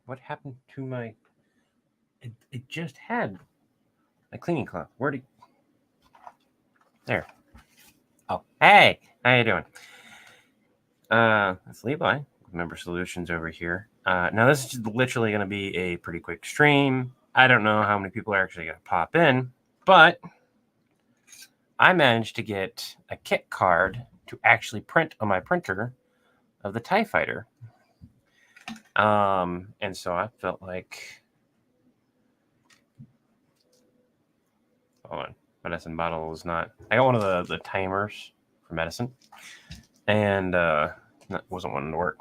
What happened to my... It just had a cleaning cloth. Where'd it... There. Oh, hey! How you doing? It's Levi, Member Solutions over here. Now, this is literally going to be a pretty quick stream. I don't know how many people are actually going to pop in, but I managed to get a kit card to actually print on my printer of the TIE Fighter. And so I felt like... Hold on. Medicine bottle is not... I got one of the timers for medicine, and that wasn't wanting to work.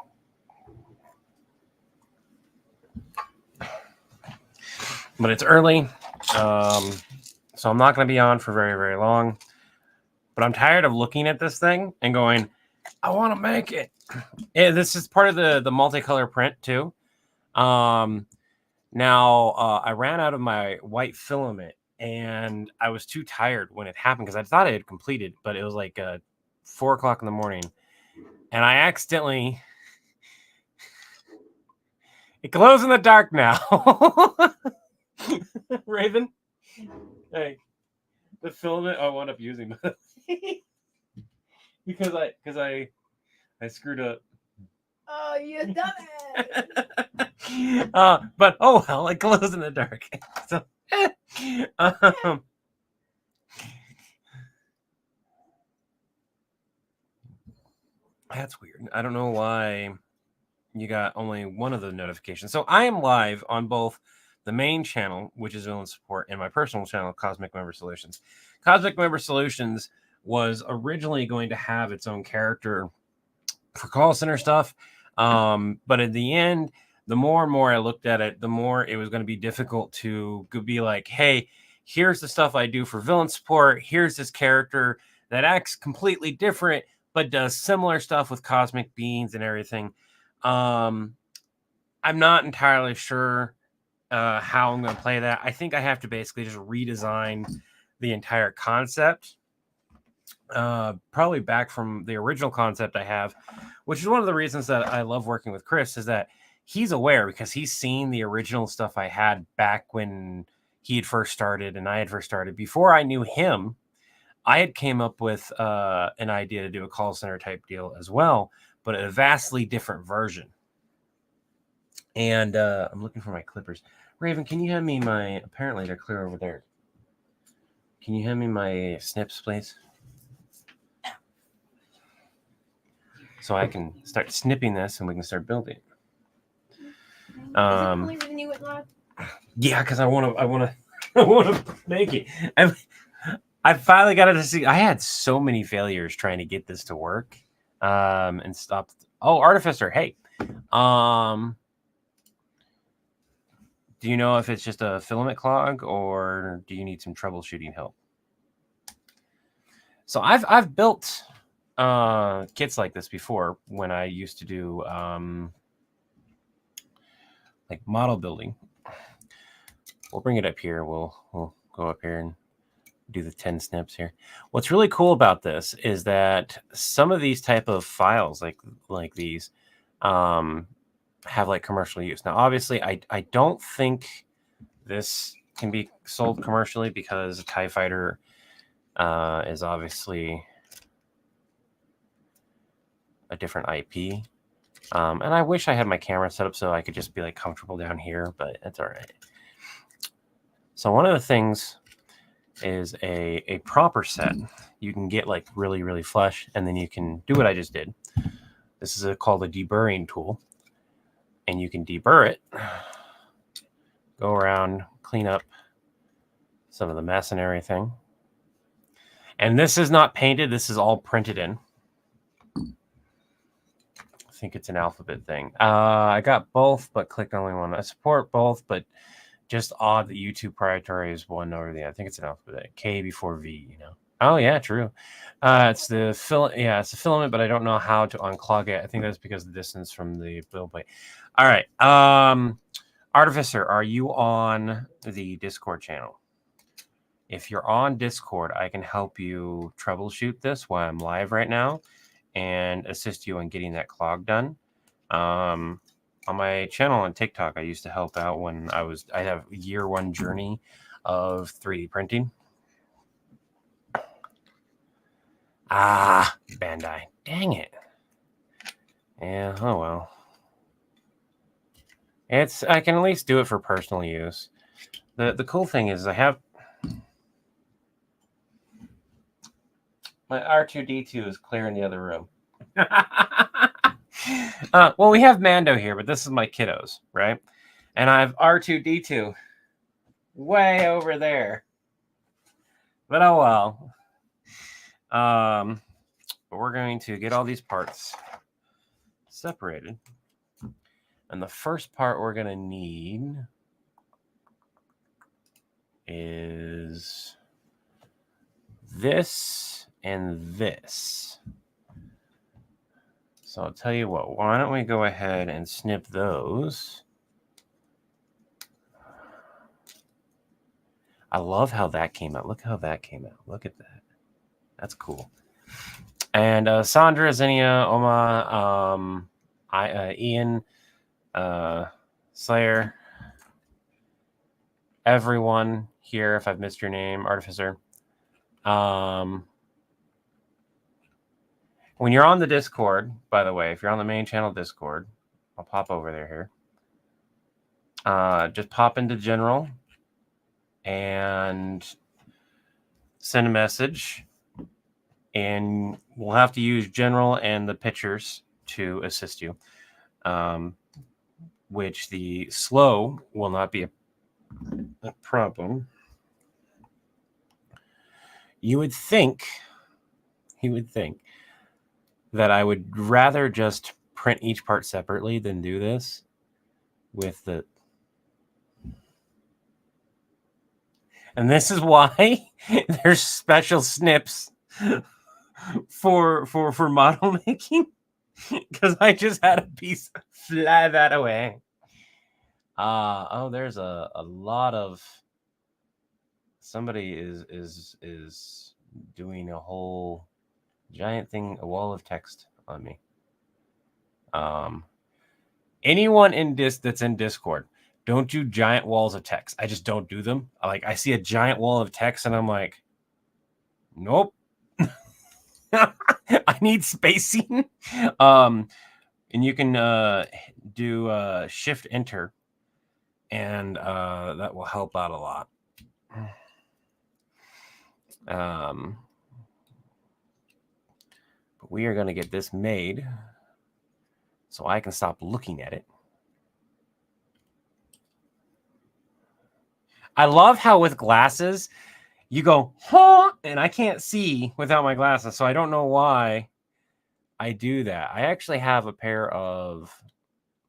But it's early, so I'm not going to be on for very, very long. But I'm tired of looking at this thing and going, I want to make it. Yeah, this is part of the multicolor print too. Now I ran out of my white filament, and I was too tired when it happened because I thought it had completed, but it was like 4 o'clock in the morning, and I accidentally... It glows in the dark now. Raven, hey, the filament I wound up using because I screwed up. Oh, you dumbass! But oh well, it glows in the dark. So, that's weird. I don't know why you got only one of the notifications. So I am live on both the main channel, which is Villain Support, and my personal channel, Cosmic Member Solutions. Cosmic Member Solutions was originally going to have its own character for call center stuff. But at the end, the more and more I looked at it, the more it was going to be difficult to be like, hey, here's the stuff I do for Villain Support. Here's this character that acts completely different, but does similar stuff with cosmic beings and everything. I'm not entirely sure how I'm going to play that. I think I have to basically just redesign the entire concept. Probably back from the original concept I have, which is one of the reasons that I love working with Chris, is that he's aware because he's seen the original stuff I had back when he had first started and I had first started. Before I knew him, I had came up with an idea to do a call center type deal as well, but a vastly different version. And I'm looking for my clippers. Raven, can you hand me my... Apparently they're clear over there. Can you hand me my snips, please? So I can start snipping this and we can start building. Is it the only reason you went live? Yeah, because I want to make it. I finally got it to see. I had so many failures trying to get this to work, and stop. Oh, Artificer, hey, do you know if it's just a filament clog or do you need some troubleshooting help? So I've built kits like this before when I used to do like model building. We'll bring it up here. We'll go up here and do the 10 snips here. What's really cool about this is that some of these type of files like these have like commercial use. Now, obviously, I don't think this can be sold commercially because the TIE Fighter is obviously a different IP. And I wish I had my camera set up so I could just be like comfortable down here, but it's all right. So one of the things is a proper set. You can get like really, really flush, and then you can do what I just did. This is called a deburring tool, and you can deburr it, go around, clean up some of the mess and everything. And this is not painted. This is all printed in. I think it's an alphabet thing. I got both, but clicked only one. I support both, but just odd that YouTube proprietary is one over the other. I think it's an alphabet. K before V, you know. Oh yeah, true. It's the it's the filament, but I don't know how to unclog it. I think that's because of the distance from the build plate. All right. Artificer, are you on the Discord channel? If you're on Discord, I can help you troubleshoot this while I'm live right now and assist you in getting that clog done. on my channel on TikTok, I used to help out when I have year one journey of 3D printing. Ah, Bandai. Dang it. Yeah, oh well. I can at least do it for personal use. The cool thing is I have my R2D2 is clear in the other room. Well, we have Mando here, but this is my kiddos, right? And I have R2D2 way over there. But oh well. But we're going to get all these parts separated. And the first part we're going to need is this and this. So I'll tell you what, why don't we go ahead and snip those? I love how that came out. Look how that came out. Look at that. That's cool. And Sandra, Zinnia, Oma, Ian, Slayer, everyone here, if I've missed your name, Artificer. When you're on the Discord, by the way, if you're on the main channel Discord, I'll pop over there here. Just pop into general and send a message. And we'll have to use general and the pictures to assist you. Which the slow will not be a problem. You would think that I would rather just print each part separately than do this with the... And this is why there's special snips for model making, because I just had a piece fly that away. Oh, there's a lot of... Somebody is doing a whole giant thing, a wall of text on me. Anyone that's in Discord, don't do giant walls of text. I just don't do them. I see a giant wall of text and I'm like, nope. I need spacing. And you can do Shift Enter, and that will help out a lot. But we are going to get this made so I can stop looking at it. I love how with glasses, you go, huh, and I can't see without my glasses, so I don't know why I do that. I actually have a pair of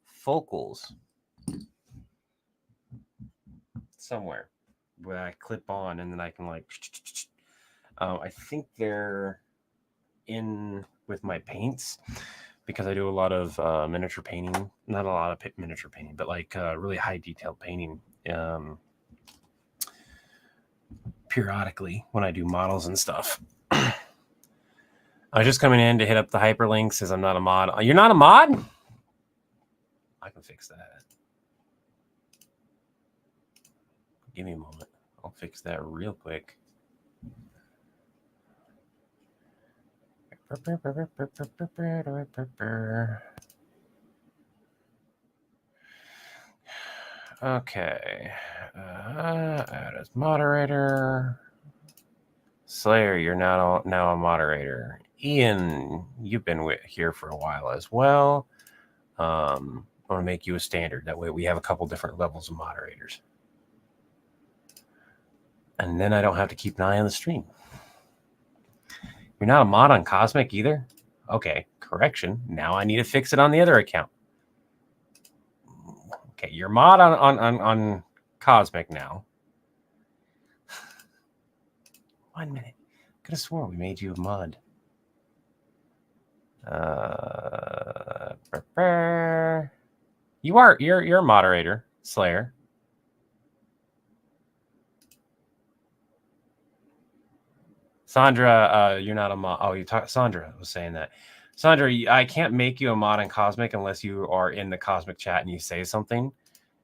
focals somewhere where I clip on, and then I can I think they're in with my paints, because I do a lot of miniature painting. Not a lot of miniature painting, but really high detailed painting periodically when I do models and stuff. I was just coming in to hit up the hyperlinks as I'm not a mod. You're not a mod? I can fix that. Give me a moment. I'll fix that real quick. Okay. Add as moderator. Slayer, you're now a moderator. Ian, you've been here for a while as well. I'm going to make you a standard. That way we have a couple different levels of moderators. And then I don't have to keep an eye on the stream. You're not a mod on Cosmic either? Okay, correction. Now I need to fix it on the other account. Okay, you're mod on Cosmic now. 1 minute. Could have sworn we made you a mod. You're a moderator, Slayer. Sandra, you're not a mod. Oh, Sandra was saying that. Sandra, I can't make you a mod in Cosmic unless you are in the Cosmic chat and you say something,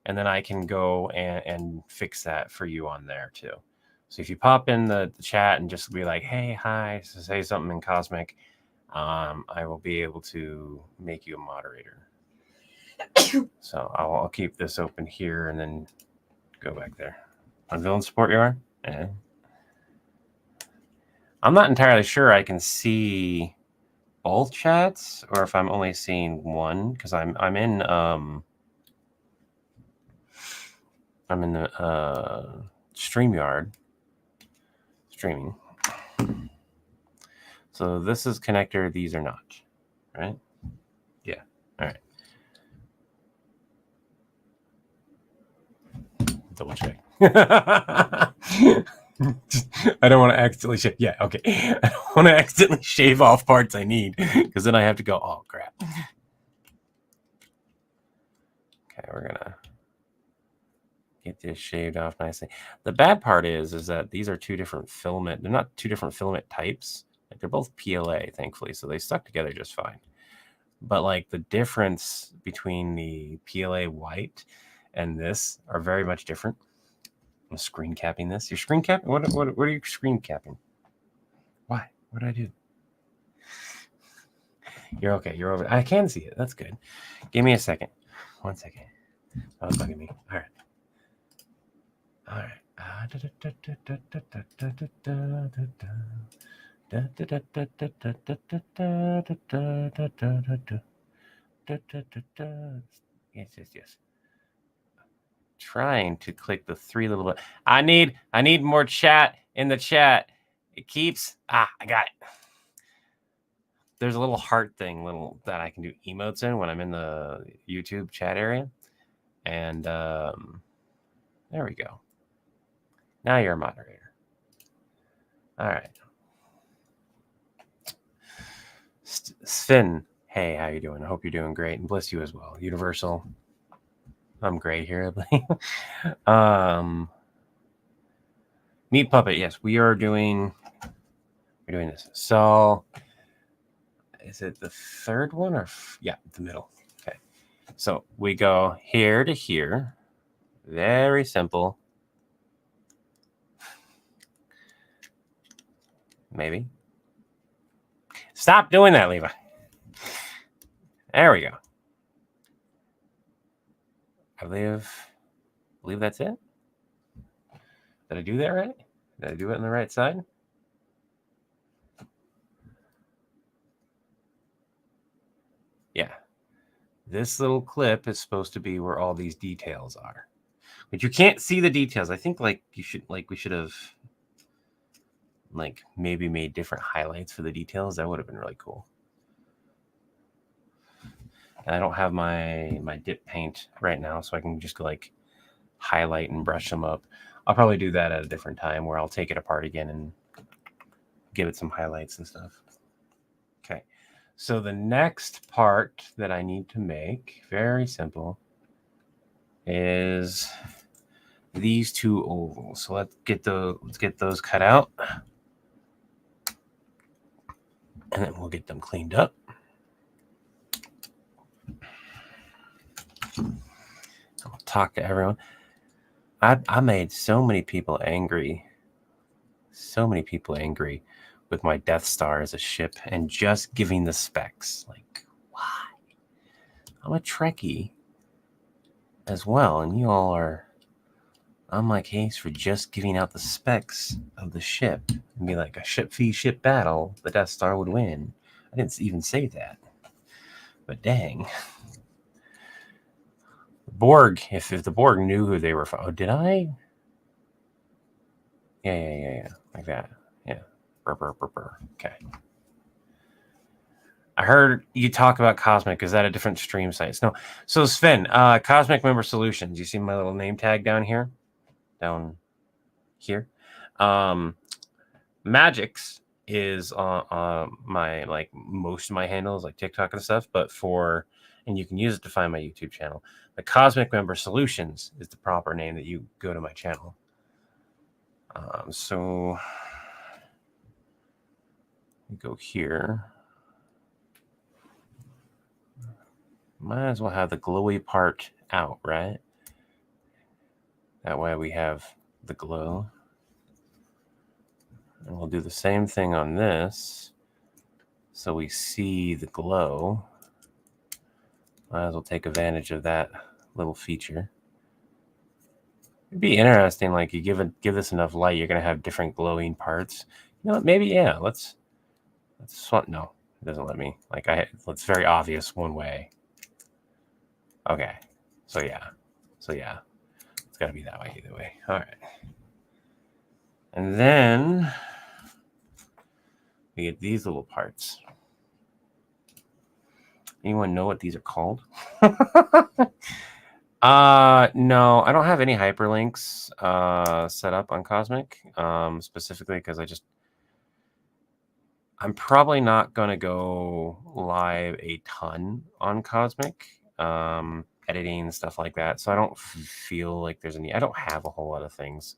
and then I can go and fix that for you on there too. So if you pop in the chat and just be like, hey, hi, so say something in Cosmic, I will be able to make you a moderator. So I'll keep this open here and then go back there. On villain support you are? Yeah. I'm not entirely sure I can see both chats or if I'm only seeing one, because I'm in the StreamYard streaming. So this is connector, these are not, right? Yeah. All right. Double check. I don't want to accidentally shave. Yeah, okay. I don't want to accidentally shave off parts I need, because then I have to go, oh crap. Okay, we're gonna get this shaved off nicely. The bad part is that these are two different filament. They're not two different filament types. Like, they're both PLA, thankfully, so they stuck together just fine. But like the difference between the PLA white and this are very much different. I'm screen capping this. You're screen capping? What are you screen capping? Why? What did I do? You're okay. You're over. I can see it. That's good. Give me a second. 1 second. That was bugging me. All right. All right. Yes. Trying to click the three little buttons. I need more chat in the chat. It keeps. I got it. There's a little heart thing, that I can do emotes in when I'm in the YouTube chat area, and there we go. Now you're a moderator. All right. Sven, hey, how you doing? I hope you're doing great, and bless you as well. Universal, I'm great here. Meat Puppet, yes, we're doing this. So, is it the third one or yeah, the middle? Okay. So we go here to here. Very simple. Maybe. Stop doing that, Levi. There we go. I believe that's it. Did I do that right? Did I do it on the right side? Yeah. This little clip is supposed to be where all these details are. But you can't see the details. I think we should have maybe made different highlights for the details. That would have been really cool. And I don't have my dip paint right now, so I can just highlight and brush them up. I'll probably do that at a different time where I'll take it apart again and give it some highlights and stuff. Okay, so the next part that I need to make, very simple, is these two ovals. So let's get those cut out, and then we'll get them cleaned up. I'll talk to everyone. I made so many people angry. So many people angry with my Death Star as a ship and just giving the specs. Like, why? I'm a Trekkie as well, and you all are on my case for just giving out the specs of the ship and be like, a ship v ship battle, the Death Star would win. I didn't even say that, but dang. Borg, if the Borg knew who they were from. Oh, did I? Yeah. Like that. Yeah. Burr. Okay. I heard you talk about Cosmic. Is that a different stream site? No. So Sven, Cosmic Member Solutions. You see my little name tag down here? Down here. Magix is my most of my handles, like TikTok and stuff, and you can use it to find my YouTube channel. The Cosmic Member Solutions is the proper name that you go to my channel. So we go here. Might as well have the glowy part out, right? That way we have the glow. And we'll do the same thing on this. So we see the glow. Might as well take advantage of that little feature. It'd be interesting, like you give this enough light, you're gonna have different glowing parts. You know what, maybe yeah, let's swap. No, it doesn't let me. Like it's very obvious one way. Okay. So yeah. It's gotta be that way either way. Alright. And then we get these little parts. Anyone know what these are called? No, I don't have any hyperlinks set up on Cosmic, specifically because I'm probably not gonna go live a ton on Cosmic, editing stuff like that. So I don't feel like there's any. I don't have a whole lot of things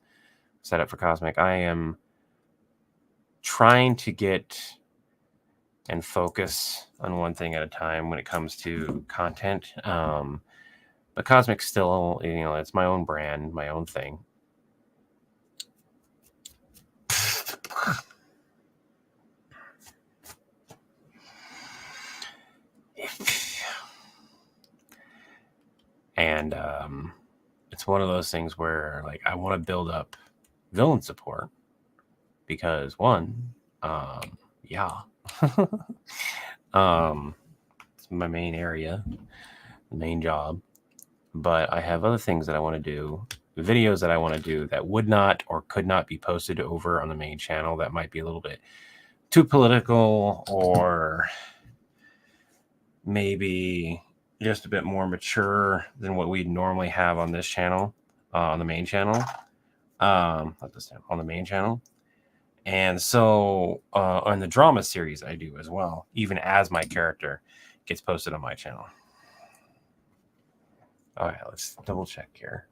set up for Cosmic. I am trying to get and focus on one thing at a time when it comes to content. But Cosmic's still, it's my own brand, my own thing. And it's one of those things where, like, I want to build up villain support because one, yeah, it's my main area, main job. But I have other things that I want to do, videos that I want to do that would not or could not be posted over on the main channel that might be a little bit too political or maybe just a bit more mature than what we'd normally have on this channel, on the main channel, not this time, on the main channel. And so on the drama series I do as well, even as my character gets posted on my channel. All right, let's double check here.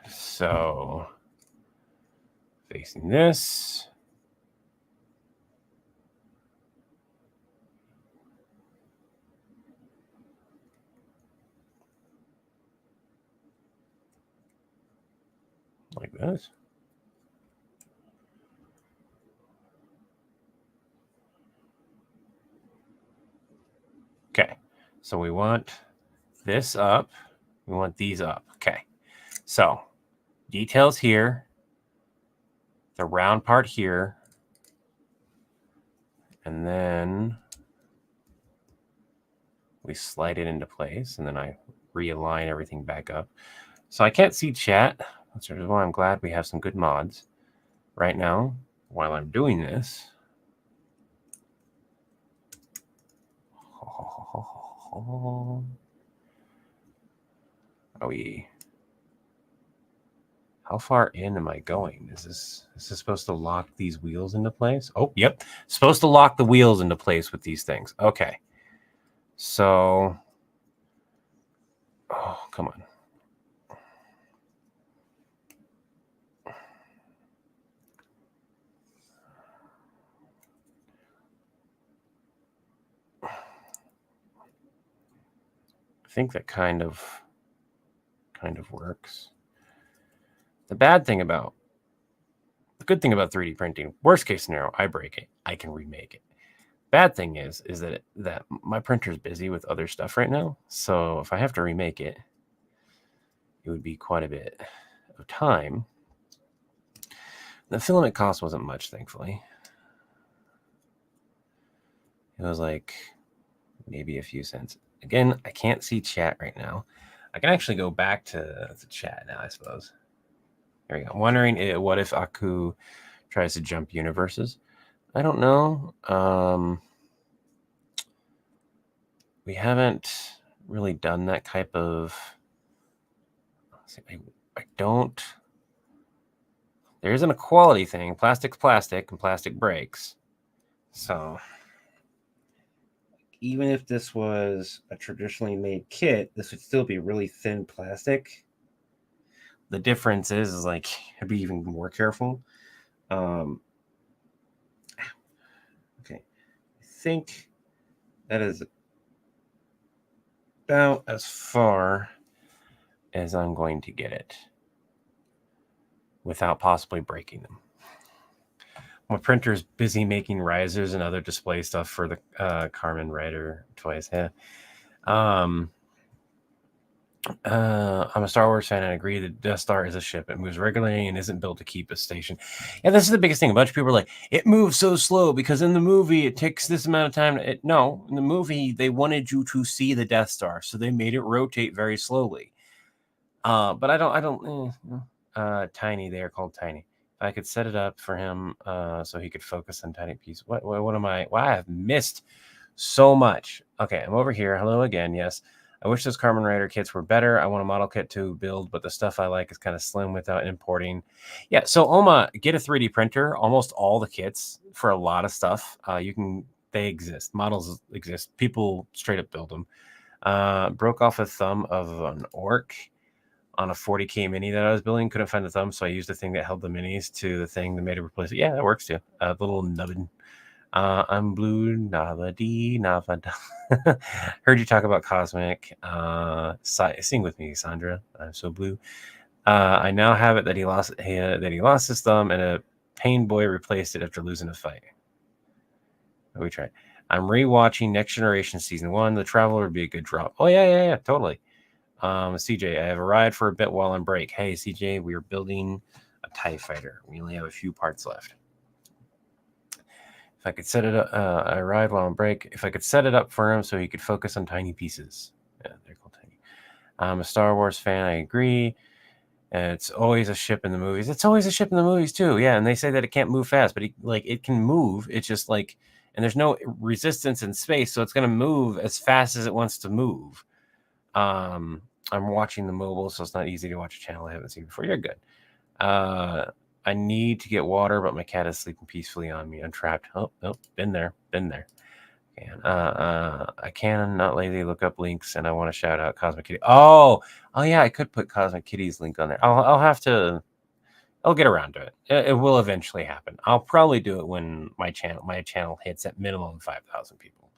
So facing this. Like this. Okay, so we want this up. We want these up. Okay, so details here, the round part here, and then we slide it into place, and then I realign everything back up. So I can't see chat. That's why I'm glad we have some good mods right now while I'm doing this. Are we? How far in am I going? Is this supposed to lock these wheels into place? Oh, yep. Supposed to lock the wheels into place with these things. Okay. So, oh, come on. I think that kind of works. The good thing about 3D printing, worst case scenario, I break it, I can remake it. Bad thing is that my printer's busy with other stuff right now. So if I have to remake it, it would be quite a bit of time. The filament cost wasn't much, thankfully. It was like maybe a few cents. Again, I can't see chat right now. I can actually go back to the chat now, I suppose. There we go. I'm wondering what if Aku tries to jump universes. I don't know. We haven't really done that type of. I don't. There isn't a quality thing. Plastic's plastic, and plastic breaks. So even if this was a traditionally made kit, this would still be really thin plastic. The difference is like I'd be even more careful. Okay, I think that is about as far as I'm going to get it without possibly breaking them. My printer's busy making risers and other display stuff for the Carmen Rider toys. Yeah. I'm a Star Wars fan and I agree that Death Star is a ship. It moves regularly and isn't built to keep a station. And this is the biggest thing. A bunch of people are like, it moves so slow because in the movie it takes this amount of time. No, in the movie they wanted you to see the Death Star, so they made it rotate very slowly. But I don't. Tiny, they are called Tiny. If I could set it up for him so he could focus on tiny pieces. What am I? Wow, I have missed so much. Okay, I'm over here. Hello again. Yes. I wish those Carmen Rider kits were better. I want a model kit to build, but the stuff I like is kind of slim without importing. Yeah, so Oma, get a 3D printer. Almost all the kits for a lot of stuff. They exist. Models exist. People straight up build them. Broke off a thumb of an orc on a 40K mini that I was building. Couldn't find the thumb, so I used the thing that held the minis to the thing that made it replace it. Yeah, that works too. A little nubbin. I'm blue, Nava D, Nava. Heard you talk about Cosmic. Sing with me, Sandra. I'm so blue. I now have it that he lost his thumb, and a pain boy replaced it after losing a fight. We tried. I'm rewatching Next Generation Season 1. The Traveler would be a good drop. Oh, yeah, totally. CJ, I have a ride for a bit while on break. Hey, CJ, we are building a TIE fighter. We only have a few parts left. If I could set it up, I ride while on break. If I could set it up for him so he could focus on tiny pieces. Yeah, they're called tiny. I'm a Star Wars fan. I agree. It's always a ship in the movies. It's always a ship in the movies too. Yeah, and they say that it can't move fast, but it can move. It's just like, and there's no resistance in space, so it's going to move as fast as it wants to move. I'm watching the mobile, so it's not easy to watch a channel I haven't seen before. You're good. I need to get water, but my cat is sleeping peacefully on me. I'm trapped. Oh, been there. And I can not lazy look up links, and I want to shout out Cosmic Kitty. Oh yeah, I could put Cosmic Kitty's link on there. I'll have to. I'll get around to it. It will eventually happen. I'll probably do it when my channel hits at minimum 5,000 people.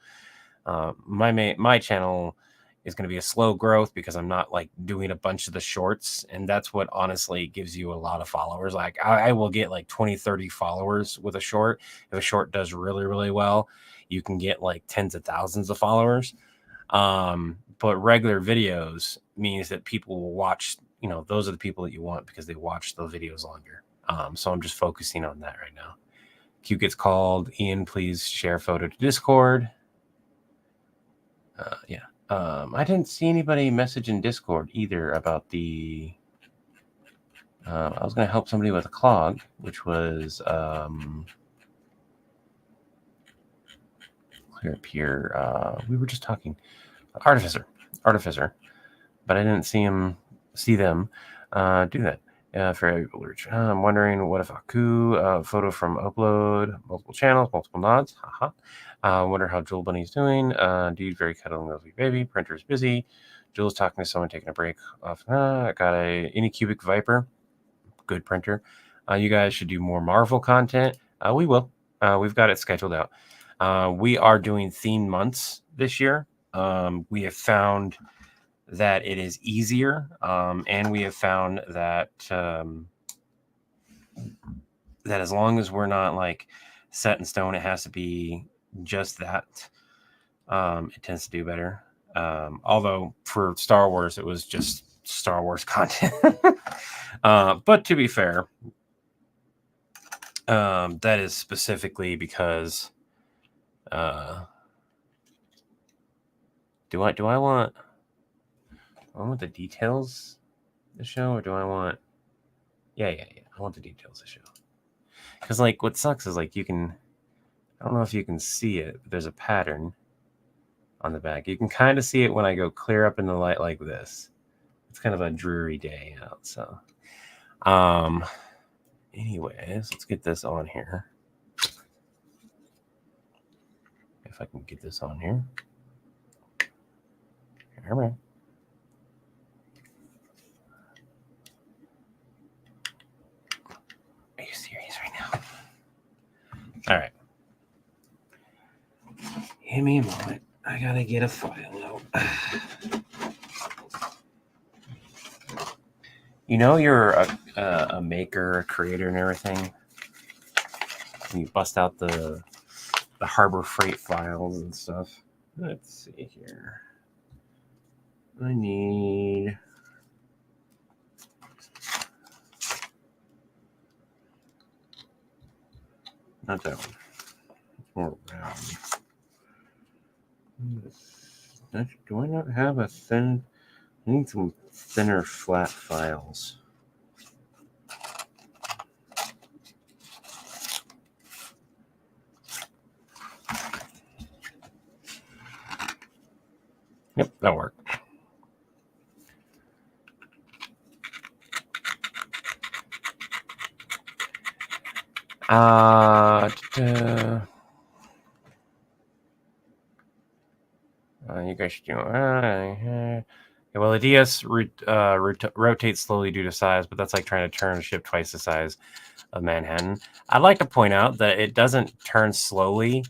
My channel is going to be a slow growth because I'm not like doing a bunch of the shorts, and that's what honestly gives you a lot of followers. Like I will get like 20-30 followers with a short. If a short does really, really well, you can get like tens of thousands of followers. But regular videos means that people will watch, those are the people that you want because they watch the videos longer. So I'm just focusing on that right now. Q gets called. Ian, please share photo to Discord. Yeah. I didn't see anybody message in Discord either about the. I was going to help somebody with a clog, which was clear up here. We were just talking artificer, but I didn't see them do that. For I'm wondering what if Aku photo from upload, multiple channels, multiple nods. Haha. Wonder how Jewel Bunny's doing. Dude, very cuddling lovely baby. Printer's busy. Jewel's talking to someone taking a break off. I got a Anycubic Viper. Good printer. You guys should do more Marvel content. We will. We've got it scheduled out. We are doing themed months this year. We have found that it is easier, and we have found that that as long as we're not like set in stone, it has to be just that. It tends to do better. Although for Star Wars, it was just Star Wars content. But to be fair, that is specifically because do I want the details of the show, or do I want yeah I want the details of the show, because like what sucks is like I don't know if you can see it, but there's a pattern on the back. You can kind of see it when I go clear up in the light like this. It's kind of a dreary day out, so anyways, let's get this on here. If I can get this on here. All right. Are you serious right now? All right. Give me a moment. I gotta get a file out. You know, you're a maker, a creator, and everything. And you bust out the Harbor Freight files and stuff. Let's see here. I need. Not that one. It's more round. Do I not have a thin? I need some thinner, flat files. Yep, that'll work. You guys should do. Well, the DS rotates slowly due to size, but that's like trying to turn a ship twice the size of Manhattan. I'd like to point out that it doesn't turn slowly.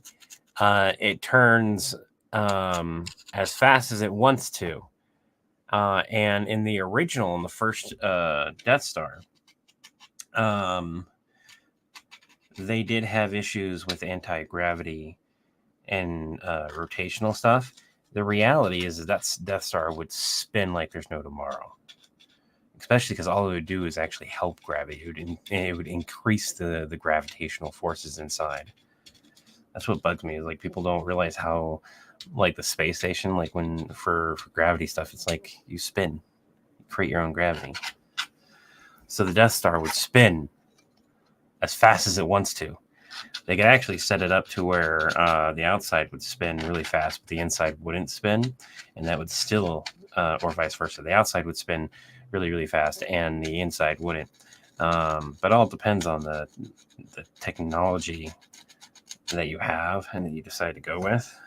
It turns as fast as it wants to. And in the original, in the first Death Star, they did have issues with anti-gravity and rotational stuff. The reality is that Death Star would spin like there's no tomorrow, especially because all it would do is actually help gravity. It would increase the gravitational forces inside. That's what bugs me, is like people don't realize how, like the space station, like when for gravity stuff, it's like you spin, you create your own gravity. So the Death Star would spin as fast as it wants to. They could actually set it up to where the outside would spin really fast, but the inside wouldn't spin, and that would still, or vice versa. The outside would spin really, really fast, and the inside wouldn't. But all depends on the technology that you have and that you decide to go with.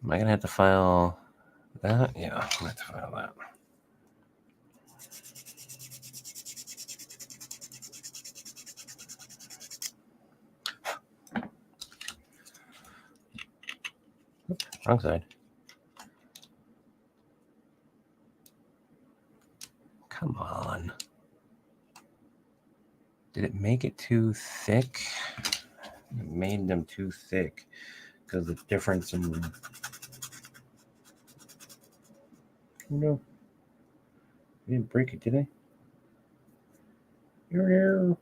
Am I going to have to file that? Yeah, I'm going to have to file that. Wrong side. Come on. Did it make it too thick? It made them too thick because the difference in... No. I didn't break it, did I? Here.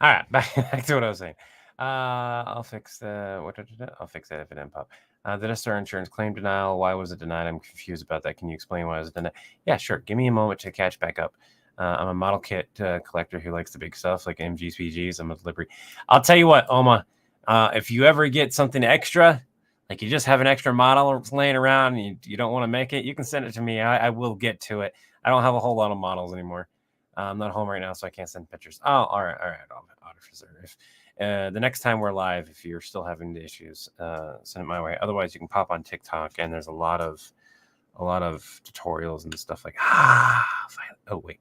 All right, back to what I was saying. I'll fix I'll fix that if it didn't pop. The Death Star insurance claim denial. Why was it denied? I'm confused about that. Can you explain why it was denied? Yeah, sure. Give me a moment to catch back up. I'm a model kit collector who likes the big stuff like MGs, PGs. I'm a delivery. I'll tell you what, Oma. If you ever get something extra, like you just have an extra model laying around and you don't want to make it, you can send it to me. I will get to it. I don't have a whole lot of models anymore. I'm not home right now, so I can't send pictures. Oh, all right. I'll reserve. The next time we're live, if you're still having the issues, send it my way. Otherwise, you can pop on TikTok, and there's a lot of tutorials and stuff like. Oh wait.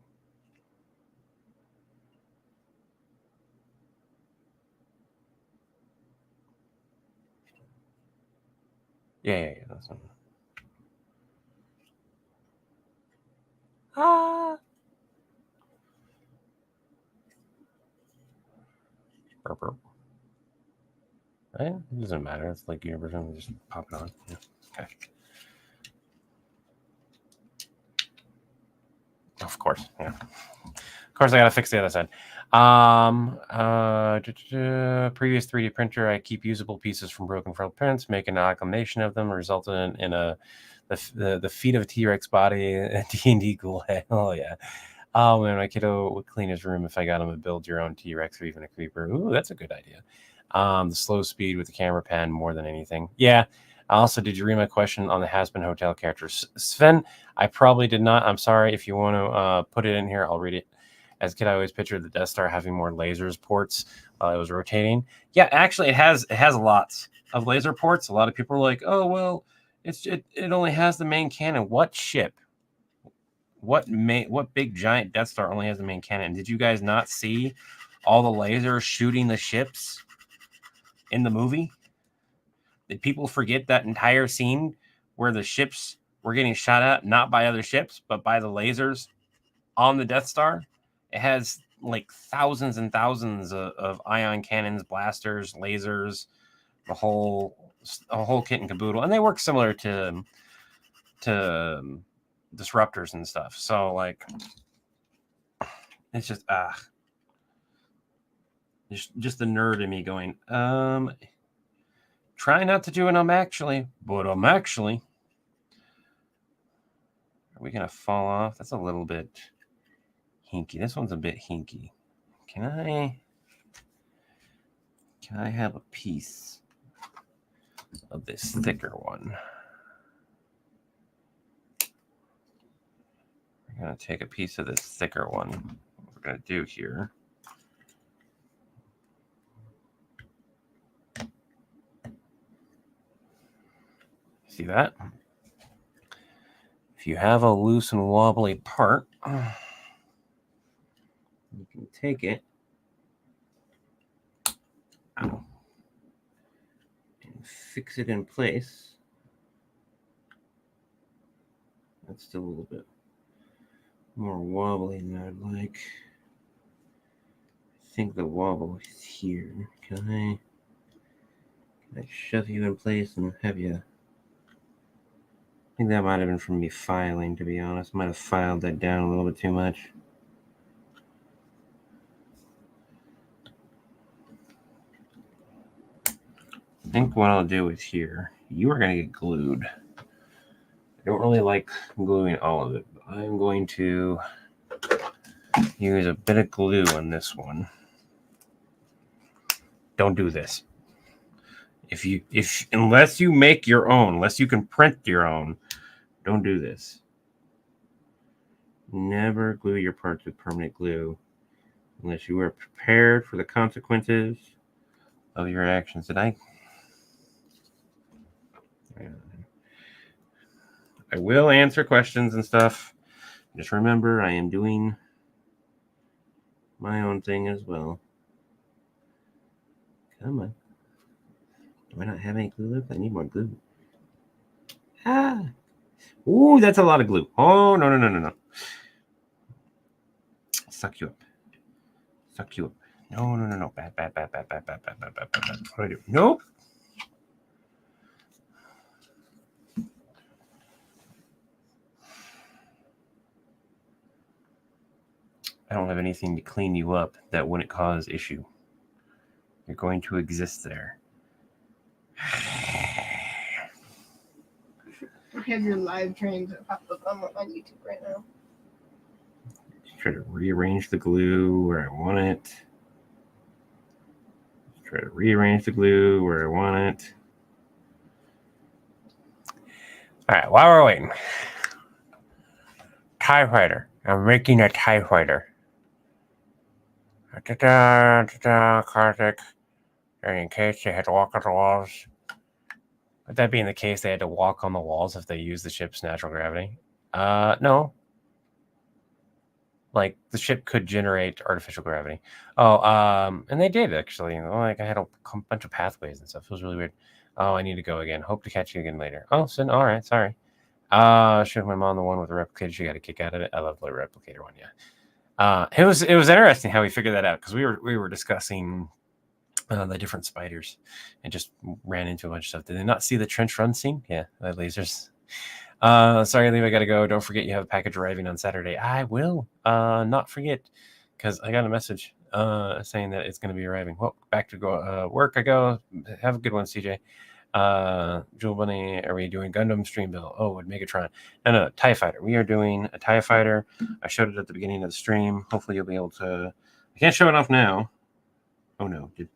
Yeah. That's one. Right? It doesn't matter. It's like universal. Just pop it on. Yeah. Okay. Of course. Yeah. Of course, I gotta fix the other side. Previous 3D printer, I keep usable pieces from broken front prints, make an amalgamation of them, resulted in the feet of a T-Rex body, a D&D ghoul head. Oh yeah. Oh man, my kiddo would clean his room if I got him to build your own T-Rex or even a creeper. Ooh, that's a good idea. The slow speed with the camera pan more than anything. Yeah. Also, did you read my question on the Has-Been Hotel characters? Sven, I probably did not. I'm sorry. If you want to put it in here, I'll read it. As a kid, I always pictured the Death Star having more lasers ports while it was rotating. Yeah, actually, it has lots of laser ports. A lot of people are like, "Oh, well, it only has the main cannon." What ship What big giant Death Star only has a main cannon? Did you guys not see all the lasers shooting the ships in the movie? Did people forget that entire scene where the ships were getting shot at, not by other ships, but by the lasers on the Death Star? It has like thousands and thousands of ion cannons, blasters, lasers, a whole kit and caboodle, and they work similar to disruptors and stuff. So like, it's just just the nerd in me going, try not to do it. I'm actually. Are we gonna fall off? That's a little bit hinky. This one's a bit hinky. Can I have a piece of this thicker one? We're gonna take a piece of this thicker one. What we're gonna do here. See that? If you have a loose and wobbly part, you can take it and fix it in place. That's still a little bit more wobbly than I'd like. I think the wobble is here. Can I shove you in place and have you? I think that might have been from me filing, to be honest. Might have filed that down a little bit too much. I think what I'll do is here, you are going to get glued. I don't really like gluing all of it, but I'm going to use a bit of glue on this one. Don't do this. Unless you make your own, unless you can print your own, don't do this. Never glue your parts with permanent glue unless you are prepared for the consequences of your actions. I will answer questions and stuff. Just remember, I am doing my own thing as well. Come on. Do I not have any glue left? I need more glue. Ooh, that's a lot of glue. Oh, no. Suck you up. No. Bad. What do I do? Nope. I don't have anything to clean you up that wouldn't cause issue. You're going to exist there. I have your live trains that pop up on YouTube right now. Try to rearrange the glue where I want it. Try to rearrange the glue where I want it. All right, while we're waiting. TIE Fighter. I'm making a TIE Fighter. Kartik. And in case they had to walk on the walls. Would that being the case, they had to walk on the walls if they used the ship's natural gravity? No. Like, the ship could generate artificial gravity. Oh, and they did, actually. Like, I had a bunch of pathways and stuff. It was really weird. Oh, I need to go again. Hope to catch you again later. Oh, so, all right, sorry. Showed my mom the one with the replicator. She got a kick out of it. I love the replicator one, yeah. It was interesting how we figured that out, because we were discussing the different spiders and just ran into a bunch of stuff. Did they not see the trench run scene? Yeah, the lasers. Sorry, Levi, I gotta go. Don't forget you have a package arriving on Saturday. I will not forget, because I got a message saying that it's going to be arriving. Well, back to work I go. Have a good one, CJ. Jewel Bunny, are we doing Gundam Stream Bill? Oh, with Megatron. No, TIE Fighter. We are doing a TIE Fighter. I showed it at the beginning of the stream. Hopefully you'll be able to. I can't show it off now. Oh no, did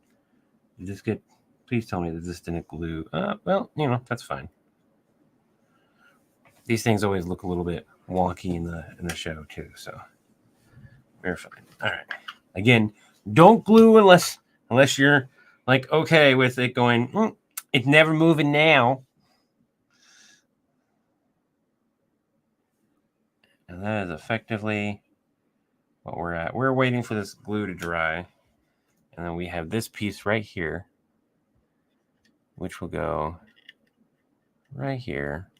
this get? Please tell me that this didn't glue. Well, that's fine. These things always look a little bit wonky in the show too, so we're fine. All right. Again, don't glue unless you're like okay with it going. It's never moving now. And that is effectively what we're at. We're waiting for this glue to dry. And then we have this piece right here, which will go right here.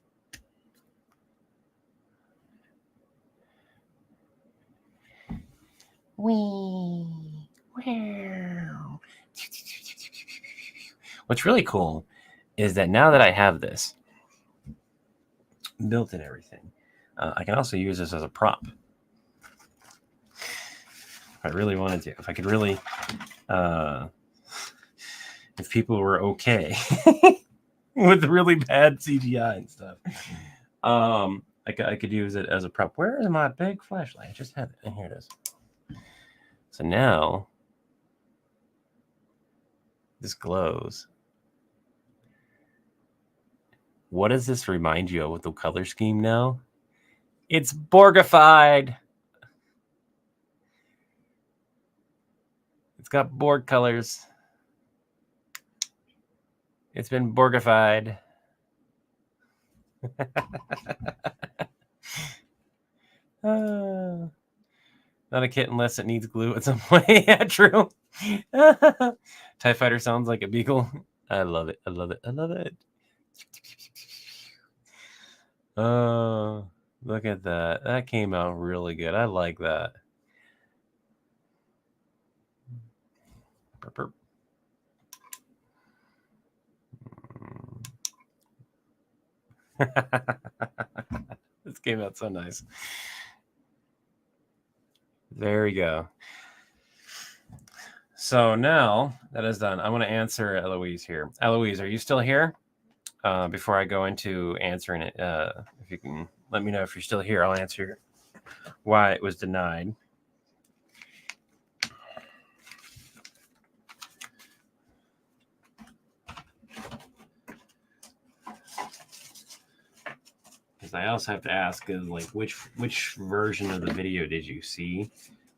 Wee. Wow. What's really cool is that now that I have this built and everything, I can also use this as a prop. If I really wanted to, if I could really, if people were okay with really bad CGI and stuff, I could use it as a prop. Where is my big flashlight? I just had it, and here it is. So now this glows. What does this remind you of with the color scheme now? It's Borgified. It's got Borg colors. It's been Borgified. Not a kit unless it needs glue at some point. Yeah, true. TIE Fighter sounds like a beagle. I love it. I love it. I love it. Oh, look at that. That came out really good. I like that. Burp, burp. This came out so nice. There we go. So now that is done, I want to answer Eloise here. Eloise, are you still here? Before I go into answering it, if you can let me know if you're still here, I'll answer why it was denied. Because I also have to ask, like, which version of the video did you see?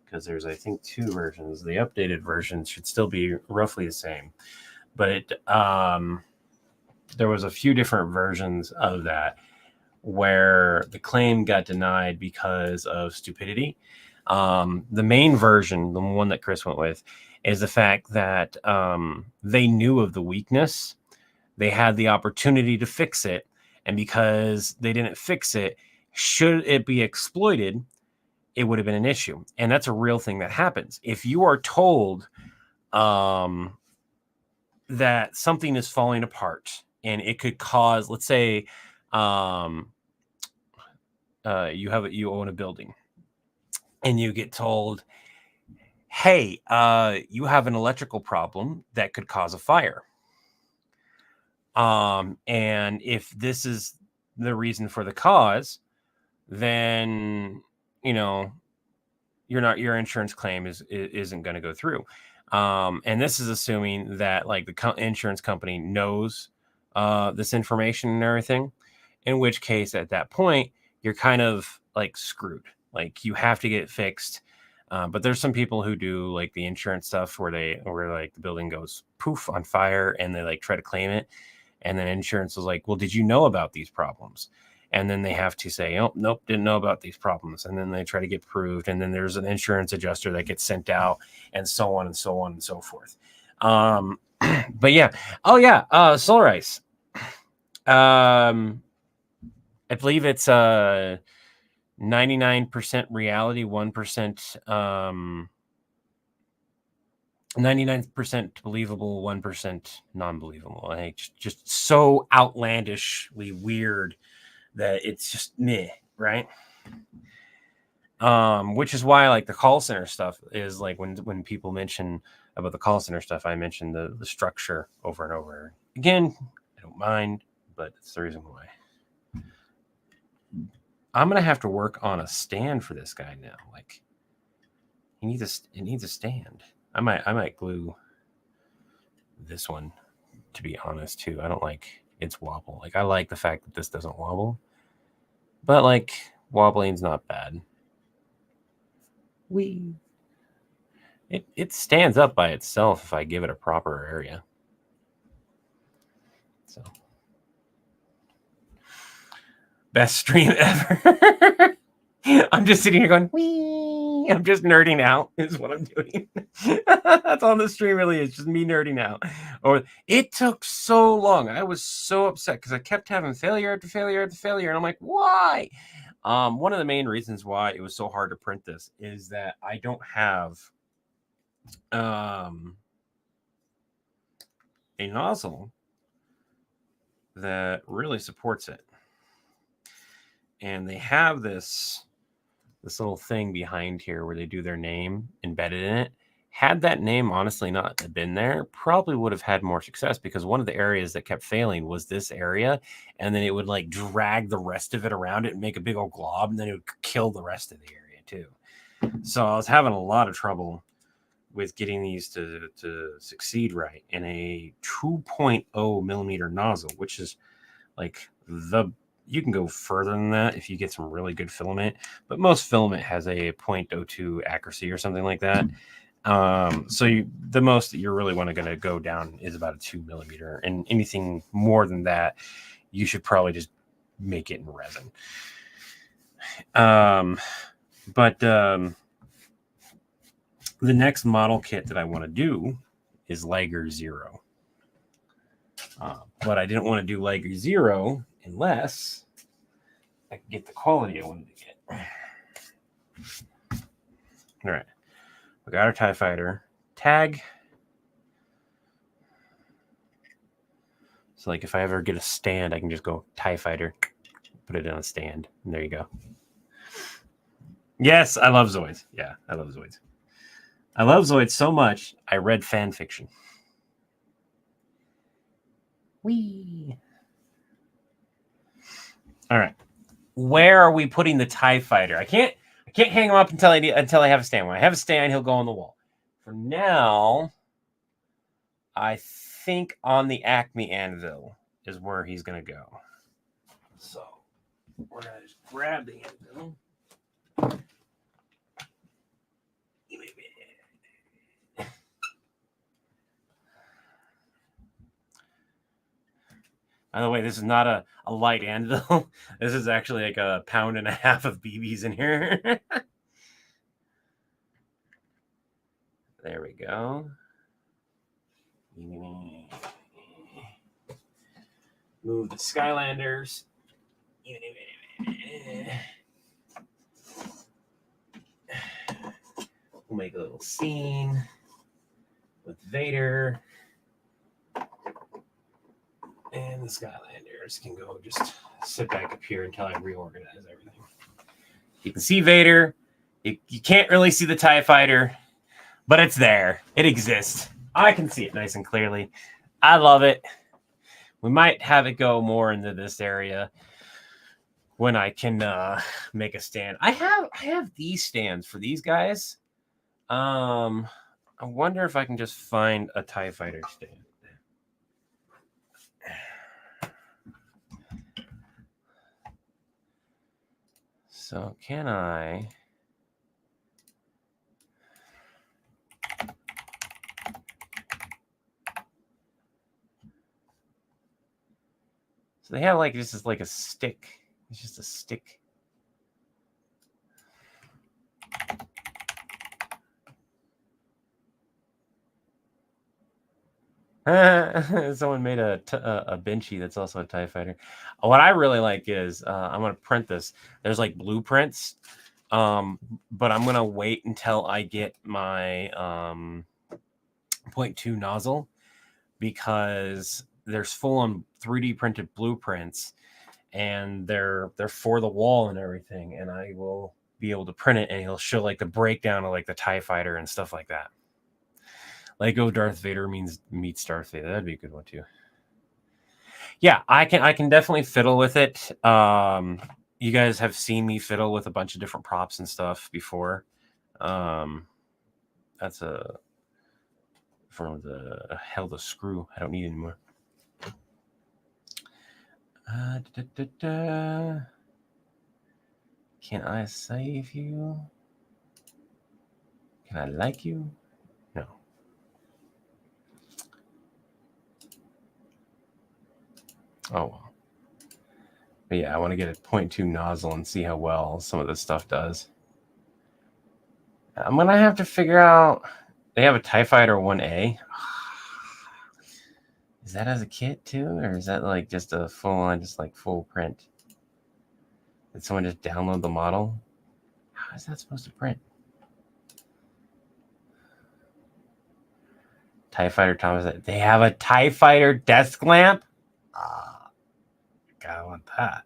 Because there's, I think, 2 versions. The updated version should still be roughly the same, but there was a few different versions of that where the claim got denied because of stupidity. The main version, the one that Chris went with, is the fact that they knew of the weakness. They had the opportunity to fix it. And because they didn't fix it, should it be exploited, it would have been an issue. And that's a real thing that happens. If you are told that something is falling apart and it could cause, let's say, you own a building and you get told, hey, you have an electrical problem that could cause a fire. And if this is the reason for the cause, then, your insurance claim isn't going to go through. And this is assuming that like the insurance company knows this information and everything, in which case at that point, you're kind of like screwed. Like you have to get it fixed. But there's some people who do like the insurance stuff where like the building goes poof on fire and they like try to claim it. And then insurance is like, well, did you know about these problems? And then they have to say, oh, nope, didn't know about these problems. And then they try to get proved. And then there's an insurance adjuster that gets sent out and so on and so on and so forth. But yeah. Oh yeah. Solar Ice. I believe it's 99% reality, 1%, 99% believable, 1% non-believable. Like just so outlandishly weird that it's just meh, right? Which is why like the call center stuff is like when people mention about the call center stuff, I mention the structure over and over again. I don't mind, but it's the reason why. I'm gonna have to work on a stand for this guy now. Like it needs a stand. I might glue this one, to be honest, too. I don't like its wobble. Like I like the fact that this doesn't wobble, but like wobbling's not bad. It stands up by itself if I give it a proper area. So best stream ever. I'm just sitting here going, wee. I'm just nerding out, is what I'm doing. That's all the stream really is, just me nerding out. Or it took so long. I was so upset because I kept having failure after failure after failure. And I'm like, why? One of the main reasons why it was so hard to print this is that I don't have a nozzle that really supports it. And they have this little thing behind here where they do their name embedded in it. Had that name honestly not been there, probably would have had more success, because one of the areas that kept failing was this area, and then it would like drag the rest of it around it and make a big old glob, and then it would kill the rest of the area too. So I was having a lot of trouble with getting these to succeed right in a 2.0 millimeter nozzle, which is like you can go further than that if you get some really good filament, but most filament has a 0.02 accuracy or something like that. So the most that you're really going to go down is about a 2 millimeter, and anything more than that, you should probably just make it in resin. But the next model kit that I want to do is Liger Zero. But I didn't want to do Liger Zero unless I could get the quality I wanted to get. All right. We got our TIE Fighter tag. So like if I ever get a stand, I can just go TIE Fighter, put it on a stand, and there you go. Yes, I love Zoids. Yeah, I love Zoids. I love Zoids so much, I read fan fiction. Whee! All right. Where are we putting the TIE Fighter? I can't hang him up until I have a stand. When I have a stand, he'll go on the wall. For now, I think on the Acme anvil is where he's going to go. So we're going to just grab the anvil. By the way, this is not a light anvil. This is actually like 1.5 pounds of BBs in here. There we go. Move the Skylanders. We'll make a little scene with Vader. And the Skylanders can go just sit back up here until I reorganize everything. You can see Vader. You can't really see the TIE Fighter, but it's there. It exists. I can see it nice and clearly. I love it. We might have it go more into this area when I can make a stand. I have these stands for these guys. I wonder if I can just find a TIE Fighter stand. So can I? So they have like this is like a stick. It's just a stick. Someone made a Benchy that's also a TIE Fighter. What I really like is I'm going to print this. There's like blueprints, but I'm going to wait until I get my 0.2 nozzle, because there's full-on 3D printed blueprints, and they're for the wall and everything, and I will be able to print it, and he'll show like the breakdown of like the TIE Fighter and stuff like that. Lego Darth Vader meets Darth Vader. That'd be a good one too. Yeah, I can definitely fiddle with it. You guys have seen me fiddle with a bunch of different props and stuff before. That's from the the screw. I don't need anymore. Can I save you? Can I like you? No. Oh well. But yeah, I want to get a 0.2 nozzle and see how well some of this stuff does. I'm going to have to figure out... They have a TIE Fighter 1A. Is that as a kit too? Or is that like just a full-on, just like full print? Did someone just download the model? How is that supposed to print? TIE Fighter Thomas. They have a TIE Fighter desk lamp? God, I want that.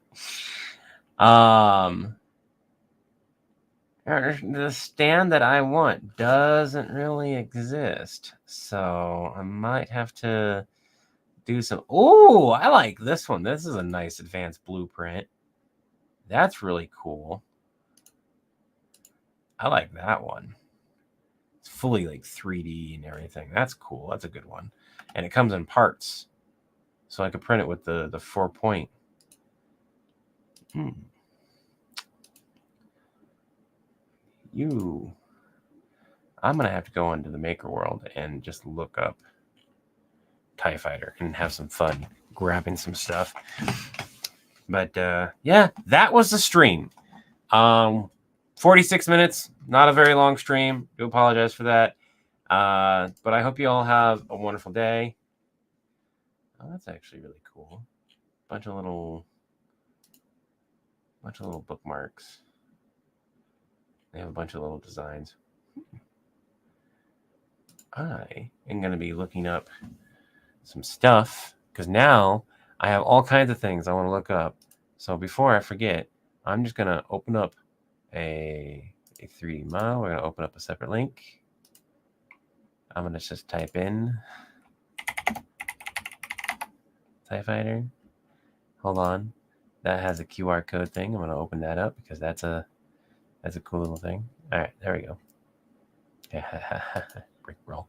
The stand that I want doesn't really exist. So I might have to do some... Oh, I like this one. This is a nice advanced blueprint. That's really cool. I like that one. It's fully like 3D and everything. That's cool. That's a good one. And it comes in parts. So I could print it with the 4-point. I'm going to have to go into the Maker World and just look up TIE Fighter and have some fun grabbing some stuff. But yeah, that was the stream. 46 minutes, not a very long stream. Do apologize for that. But I hope you all have a wonderful day. Oh, that's actually really cool. Bunch of little bookmarks. They have a bunch of little designs. I am going to be looking up some stuff because now I have all kinds of things I want to look up. So before I forget, I'm just going to open up a 3D model. We're going to open up a separate link. I'm going to just type in TIE Fighter. Hold on. That has a QR code thing. I'm going to open that up because that's a cool little thing. All right, there we go. Brick roll.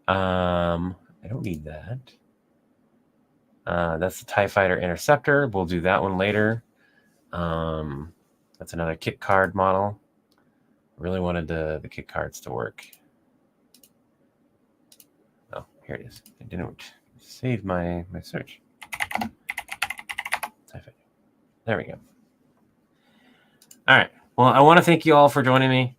I don't need that. That's the TIE Fighter Interceptor. We'll do that one later. That's another kit card model. Really wanted the kit cards to work. Oh, here it is. It didn't save my search. TIE Fighter. There we go. All right. Well, I want to thank you all for joining me.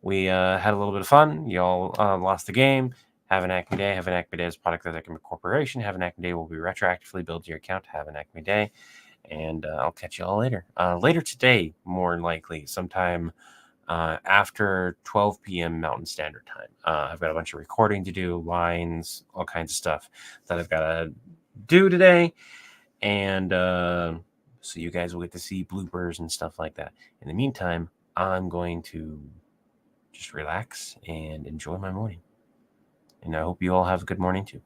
We had a little bit of fun. Y'all lost the game. Have an Acme Day. Have an Acme Day as a product of the Acme Corporation. Have an Acme Day will be retroactively billed to your account. Have an Acme Day. And I'll catch you all later. Later today, more than likely, sometime after 12 p.m. Mountain Standard Time. I've got a bunch of recording to do, lines, all kinds of stuff that I've got to do today. And so you guys will get to see bloopers and stuff like that. In the meantime, I'm going to just relax and enjoy my morning. And I hope you all have a good morning too.